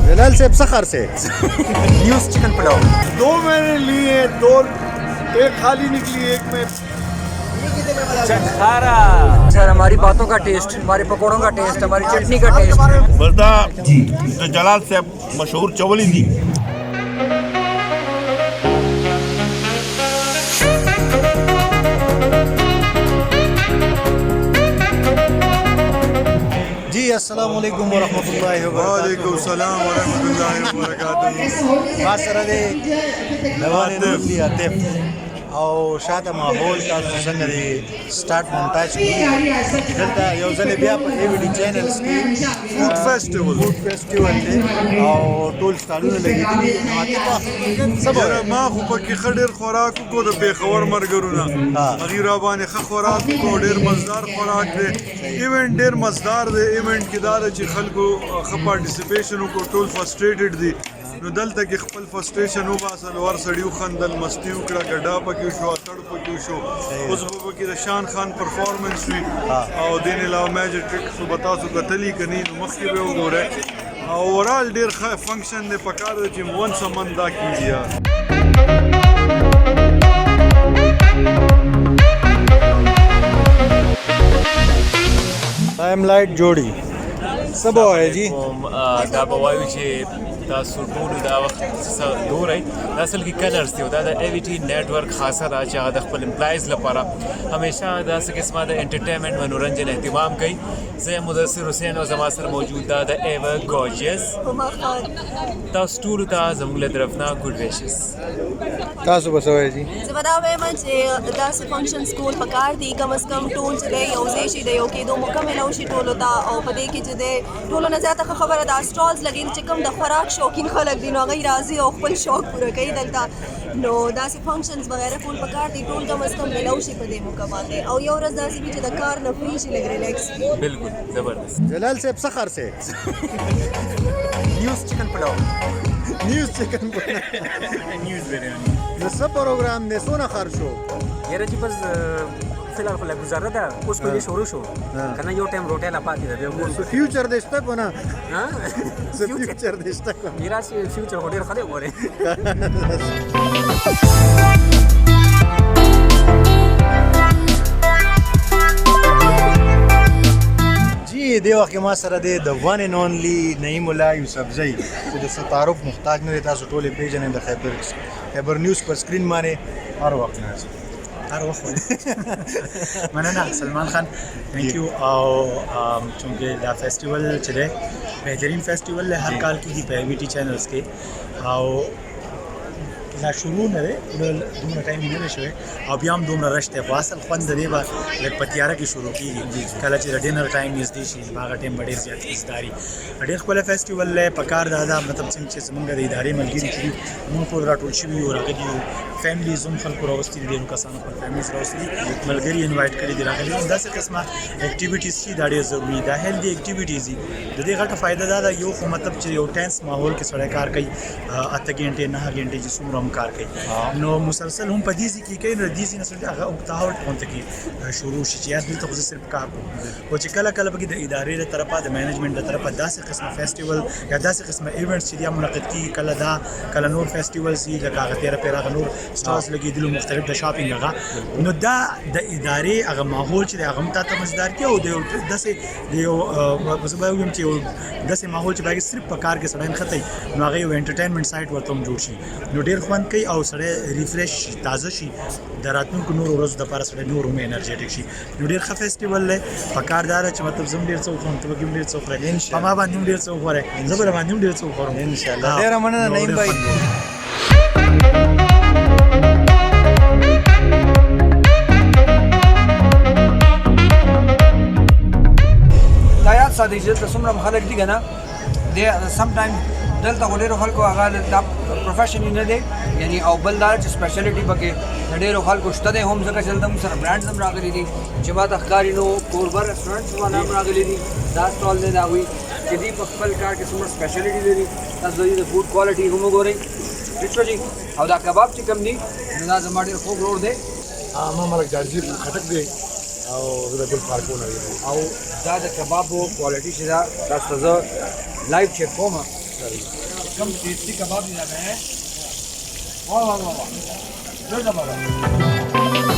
जलाल साहब सखर से news chicken pulao 2 मैंने लिए, 2 एक खाली निकली, एक में चटखारा। सर हमारी बातों का टेस्ट, हमारे पकौड़ों का टेस्ट, हमारी चटनी का टेस्ट। बरदा जो जलाल साहब मशहूर चवली थी। जी अस्सलाम वालेकुम वरहमतुल्लाहि वालेकुम सलाम वरहमतुल्लाहि वबरकातुहू। मासरा दे नवाने नूली आतिफ او شاته ماحول تاسو څنګه دی سٹارټ مونټاژ کی دلته یو ځل بیا په ای وی ډی چینلز کې فوډ فیسټیول دی او ټول سټالونه لګیدلي سبا ما خو پکې خډیر خوراک کو د پیښور مرګرونه غیر باندې خ خوراک کو ډیر مزدار خوراک دی ایونت ډیر مزدار دی ایونت کې دا چې خلکو خ پارټیسیپیشن کو ټول فرستریټډ دي نو دلته کې خپل فرستریشن وباسل ور سړیو خندل مستی وکړه ګډا پکې شو اتړ پکې شو اوس په کې د شان خان پرفارمنس وی او دین علاوه میجر ټریکس وبتاسو کتلی کني نو مخکې به وګوره او اورال ډیر ښه فنکشن دی پکار چې مون سمن دا کیږي ټایم لایټ جوړي سبا ہے جی دا بوایو چې تاسو ټول دا وخت ګورئ دا اصل کې کلرز دی دا د ای وی ټی نیټورک خاصه دا چې د خپل امپلایز لپاره همیشه داسې قسمه د انټرټینمنټ منورنجن اهتمام کوي زه مدثر حسین او زما سره موجود دا د ایور ګورجیس تاسو ټول ته زموږ له طرف نه ګډ ویشز تاسو بسوي جی زه به دا وایم چې داسې فنکشنز کول پکار دي کم از کم ټول چې دی یو ځای شي د یو کېدو مکمل او شي ټولو ته او په دې کې چې دی ټولو نه زیاته ښه خبره ده سټالز لګي چې کوم د خوراک شوقین خلک دي نو هغوی راځي او خپل شوق پوره کوي دلته نو داسې فنکشنز وغیره کول پکار دي ټول کم از کم ملو شي په دې موقع باندې او یو ورځ داسې وي چې د کار نه فری شي لږ ریلیکس بالکل زبردست جلال صاحب سخر سے news chicken pulao news chicken نیوز بریانی نو څه پروګرام دی څونه خرج شو یاره چې بس فی الحال خو لا گزاره ده اوس کو دې شروع شو کنه یو ټایم روټه لا پاتې ده سو فیوچر دشته کو نه ها سو فیوچر دشته کو میرا سی فیوچر هډیر خله وره جی دی وخت ما سره دی د وان ان اونلی نعیم الله یوسفزئی چې د تعارف محتاج نه تاسو ټول پیژنې د خیبر نیوز پر سکرین باندې هر وخت نه هر وخت مننه سلمان خان thank you او چونکه دا فیسټیوال چې دی بهترین فیسټیوال له هر کال کې دی په وی ټی چینلز کې او لا شروع نه دی دومره ټایم نه شوی او بیا هم دومره رشته خو اصل خوند دی به لږ په تیاره کې شروع کېږي کله چې د ډینر ټایم نږدې شي هغه ټایم به ډېر زیات ایزداري ډېر ښکلی فیسټیوال دی په کار دا مطلب څنګه چې زمونږ د ادارې ملګري چې دي موږ ټول راټول شوي یو راغلي یو فیملیز هم خلکو راوستي دي ډېرو کسانو خپل فیملیز راوستي دي ملګري انوایټ کړي دي راغلي داسې قسمه اکټیویټیز چې دا ډېر ضروري دا هیلدي اکټیویټیز دي د دې غټه فایده دا ده یو خو مطلب چې یو ټینس ماحول کې سړی کار کوي 8 غنټې 9 غنټې چې څومره هم کار کوي نو مسلسل هم په دې کې کوي نو دې نه سره هغه اوکتاوټ اونته کې شروع شي چې یاد دلته خو صرف کار کوم او چې کله کله به د ادارې له طرفه د مینجمنت له طرفه داسې قسمه فیسټیوال یا داسې قسمه ایونټس چې منعقد کیږي کله نور فیسټیوالز دي لکه هغه تیرا پیرا نور سټالز لګیدلو مختلف د شاپینګ هغه نو دا د ادارې هغه ماحول چې هغه ته مزدار کی او د داسې د یو وسبایم چې داسې ماحول چې باید صرف په کار کې سړی خطي نو هغه یو انټرټینمنټ سایت ورته جوړ شي نو ډیر خوند کوي او سړی ریفریش تازه شي د راتلونکو نور ورځو لپاره سړی نور هم انرژیټک شي نو ډیر ښه فیسټیوال دی په کار دار چې مطلب زم ډیر څه وخورم ته به ډیر څه وخورې په ما باندې ډیر څه وخورې زه به باندې ډیر څه وخورم ان شاء الله ډیر مننه نعیم بھائی دا یاد ساتئ چې دلته څومره خلک دي که نه دی سم ټایم دلته خو ډېرو خلکو هغه دا پروفیشن یې نه دی یعنی او بل دا چې سپیشلیټي پکې د ډېرو خلکو شته دی هم ځکه چې دلته موږ سره برانډز هم راغلي دي چې ما ته ښکاري نو کوربه رسټورانټس والا هم راغلي دي دا سټال دی د هغوی چې دوی په خپل کار کې څومره سپیشلیټي لري تاسو د فوډ کوالټي هم وګورئ ټیک شو جي او دا کباب چې کوم دي نو دا زما ډېر خوږ روډ دی ما ملک جارجي خټک دی او زه د ګل پارکونه وینم او دا د کبابو کوالټي چې دا تاسو ته زه لایو چیک کوم کوم ټیسټي کباب دی دا مې واه واه واه ډېر زبردست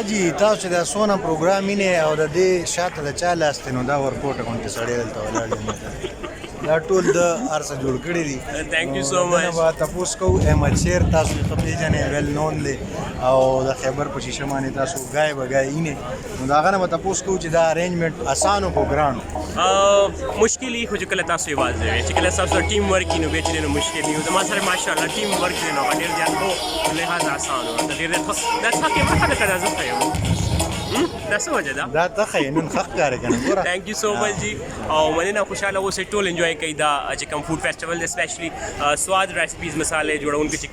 حاجی تاسو د سونه پروګرام یې او د دې شاته د چا لاس ته نو دا ورکوټ غونډه سړی دلته ولاړ دی دا ټول د ارسه جوړ کړی دي Thank you so much. دا تاسو کو احمد شیر تاسو په پیژنې ویل نون دی او د خیبر په شیشه باندې تاسو غای بغای نه نو دا غنه تاسو کو چې دا ارینجمنت اسانو پروګرام مشکل یې خو چې کله تاسو یوازې وي چې کله تاسو ټیم ورک نو به چې نو مشکل دی زما سره ماشاءالله ټیم ورک دی نو ډېر ځان کو لهدا آسان او ډېر دا څه کې مخه کړه زه یم دا څه وجه ده دا ته خینون حق کار کنه ګوره Thank you so much جی او مننه خوشاله اوسې ټول انجوای کوي دا چې کوم فود فیسټیوال اسپیشلی سواد ریسپیز مسالې جوړونکو چې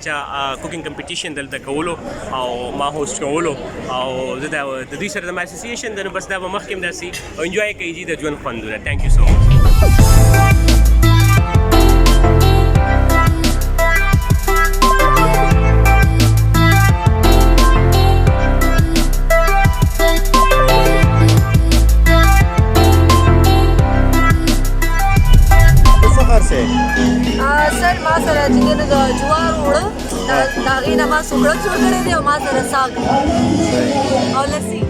کوکینګ کمپټیشن دلته کولو او ما هوست کولو او زه د دې سره د اسوسییشن د بس دا مخکې درسي او انجوای کوي جی د ژوند خوندونه Thank you so much سر ما سره چې د جوار وړه دا هغې نه ما سوکړک جوړ کړی دی او ما سره ساګ او لسی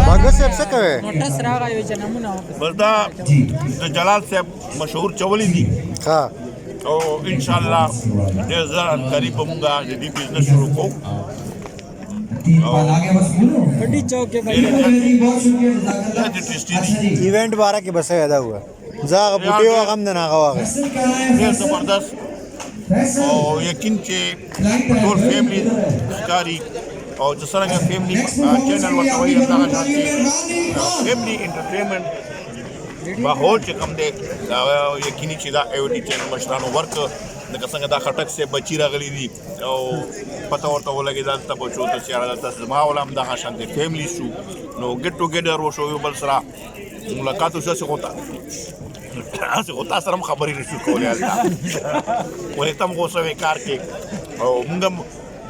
باګه صاحب څه کوي بس دا د جلال صاحب مشهور چولی دي ها او ان شاء الله ډېر ژر قریب مونږ د دې بزنس شروع کوو ایونٹ بارہ کے بس پیدا ہوا زاغ بوٹی وا غم نه غوا ډېر زبردست او یقین چې ټول فیملی ښکاري او چې څرنګه فیملی چینل ورته وایي همدغه شانتې فیملی انټرټینمنټ ماحول چې کوم دی دا یقیني چې دا ایوډي چینل مشرانو ورک لکه څنګه دا خټک سے بچی راغلی دي او پته ورته ولګېده دلته بچو ته چې دلته زما ولا همدغه شانتې فیملی شو نو ګیټ ټوګیډر وشو یو بل سره ملاقات وشو چې غوتا سره هم خبرې نشو کولی هلته ولې ته هم غوسه وې کار کې او موږ هم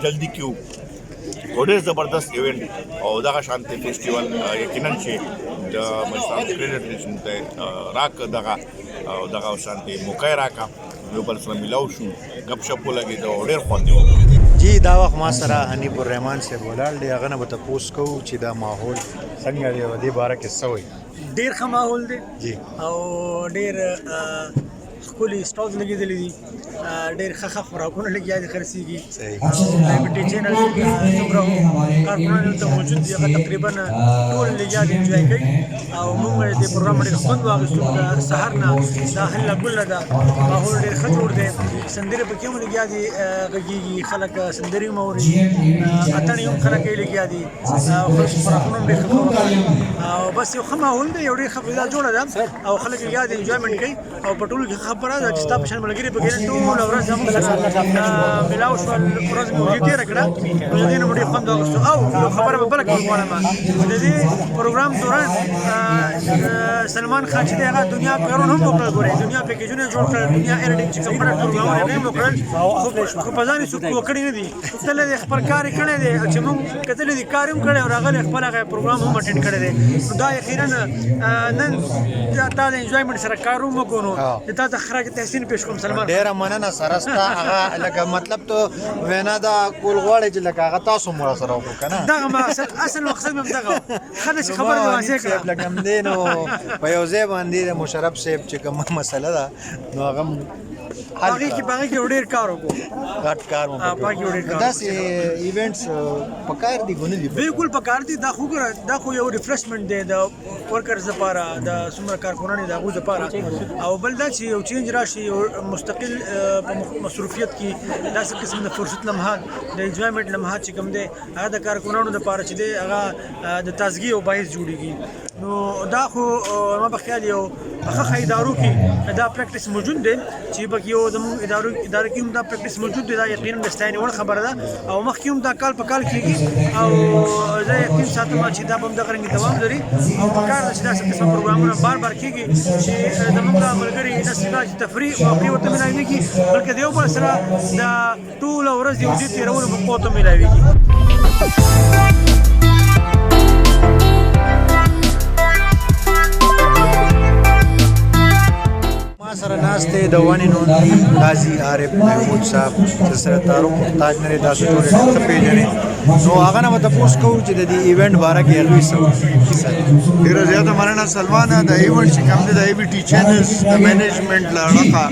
جلدي کیو او ډېر زبردست ایونټ او دغه شانتې فیسټیوال یقینا چې د مشرانو کریډټ ته راک دغه شانتې موقع راکا یو بل سره ملاو شو غپ شپ ولګېده او ډېر خوند یې وکړ جی دا وخت ما سره حنیف الرحمن صاحب ولاړ دی هغه نه به تپوس کوو چې دا ماحول څنګه دی او دې باره کې څه وایي ډېر ښه ماحول دی جی او ډېر ښکلي سټالز لګېدلي دي ډېر ښه خوراکونه لګیا دي خرڅېږي او ډایبټي چینل څومره کارکونان دلته موجود دي هغه تقریبا ټول لګیا دي انجوای کوي او موږ د پروګرام ډېر خوند واخیستو د سهار نه دا هله ګله ده ماحول ډېر ښه جوړ دی سندرې پکې هم لګیا دي غږېږي خلک سندرې هم اوري اتڼ هم خلک یې لګیا دي خوراکونه هم ډېر ښه او بس یو ښه ماحول دی یو ډېر ښه فضا جوړه ده او خلک لګیا دي انجوایمنټ کوي او په ټولو کې خبره ده چې ستا په شان ملګري پکې ټوله ورځ زموږ سره ملاو شول ورځ مې وږې تېره کړه نو د دې نه مو ډېر خوند واخیستو او یو خبره به بله کوم غواړم د دې پروګرام دوران سلمان خان چې دی هغه دنیا کارونه هم وکړل ګورې دنیا پیکیجونه جوړ کړل دنیا ایډیټینګ چې کوم پروګرامونه یې هم وکړل خو په ځان یې څوک کړي نه دي تللی دی خپل کار یې کړی دی چې موږ کتلی دي کار هم کړی او راغلی خپل هغه پروګرام هم اټینډ کړی دی نو دا یقینا نن تا د انجوایمنټ سره کار هم وکړو نو تا ته خراج تحسین پیش کوم سلمان ډېره مننه سره ستا هغه لکه مطلب ته وینا دا کول غواړې چې لکه هغه تاسو مو راسره وکړو که نه دغه اصل مقصد مې همدغه ښه ده چې خبرې مې واضح کړه لکه همدې نو په یو ځای باندې د مشرف صاحب چې کومه مسله ده نو هغه هغې کې ډېر کار وکړو غټ کار مو داسې ایونټس پکار دي ګونه دي بالکل پکار دي دا خو یو ریفریشمنټ دی د ورکرز لپاره د څومره کارکونان دي د هغوی لپاره او بل دا چې یو چینج راشي یو مستقل په مصروفیت کې داسې قسم د فرصت لمحات د انجوایمنټ لمحات چې کوم دی هغه د کارکونانو لپاره چې دی هغه د تازګي او باعث جوړېږي نو دا خو ما په خیال یو هغه ادارو کې دا پریکټیس موجود دی چې پکې یو زموږ ادارو کې هم دا پریکټیس موجود دی دا یقینا د ستاینې وړ خبره ده او مخکې هم دا کال په کال کېږي او زه یقین ساتم چې دا به همدغه رنګې دوام لري او پکار ده چې داسې قسمه پروګرامونه بار بار کېږي چې زموږ دا ملګري نه صرف چې تفریح موقع ورته میلاویږي بلکې د یو بل سره د ټوله ورځ د وجود تېرولو موقع ورته میلاویږي. ما سره ناست دی د ون اینډ اونلي قاضي عارف محمود صاحب چې سره تعارف محتاج نه دی تاسو ټول ښه پېژنئ نو هغه نه به تپوس کوو چې د دې ایونټ باره کې هغوی څه ډېره زیاته مننه سلمان د ایونټ چې کوم دی د ABT چینلز د مینجمنټ له اړخه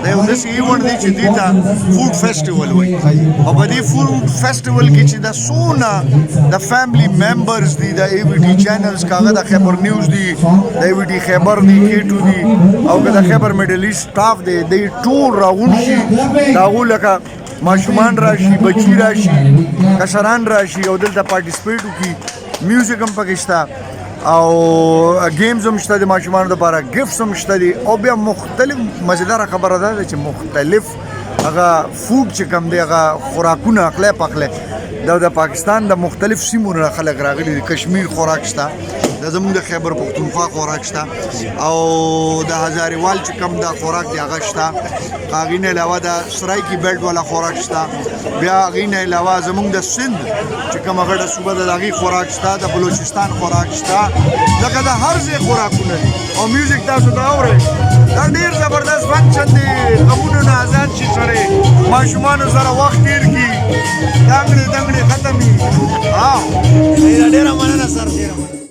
دا یو داسې ایونټ دی چې دې ته فوډ فیسټیول وایي او په دې فوډ فیسټیول کې چې د څونه د فیملی ممبرز دي د ABT چینلز که هغه د خیبر نیوز دي د ABT خیبر دي K2 دي او که د خیبر میډل ایسټ سټاف دی دوی ټول راغونډ شي د هغو لکه ماشومان راشي بچي راشي کشران راشي او دلته پارټیسپیټ وکړي میوزیک هم پکې شته او گیمز هم شته د ماشومانو لپاره ګفټس هم شته دي او بیا مختلف مزیداره خبره ده چې مختلف هغه فوډ چې کوم دی هغه خوراکونه اخلی پخلی د پاکستان د مختلف سیمونو نه خلک راغلي دي کشمیر خوراک شته د زموږ د خیبر پښتونخوا خوراک شته او د هزاریوال چې کوم د خوراک دی هغه شته هغې نه علاوه د سرایکي بیلټ والا خوراک شته بیا هغې نه علاوه زموږ د سند چې کومه غټه صوبه ده د هغې خوراک شته د بلوچستان خوراک شته لکه د هر ځای خوراکونه دي او میوزیک تاسو ته اورئ دا ډېر زبردست فنکشن دی غمونو نه آزاد شي سړی ماشومانو سره وخت تېر کړي دنګړې ختم وي ډېره مننه سر ډېره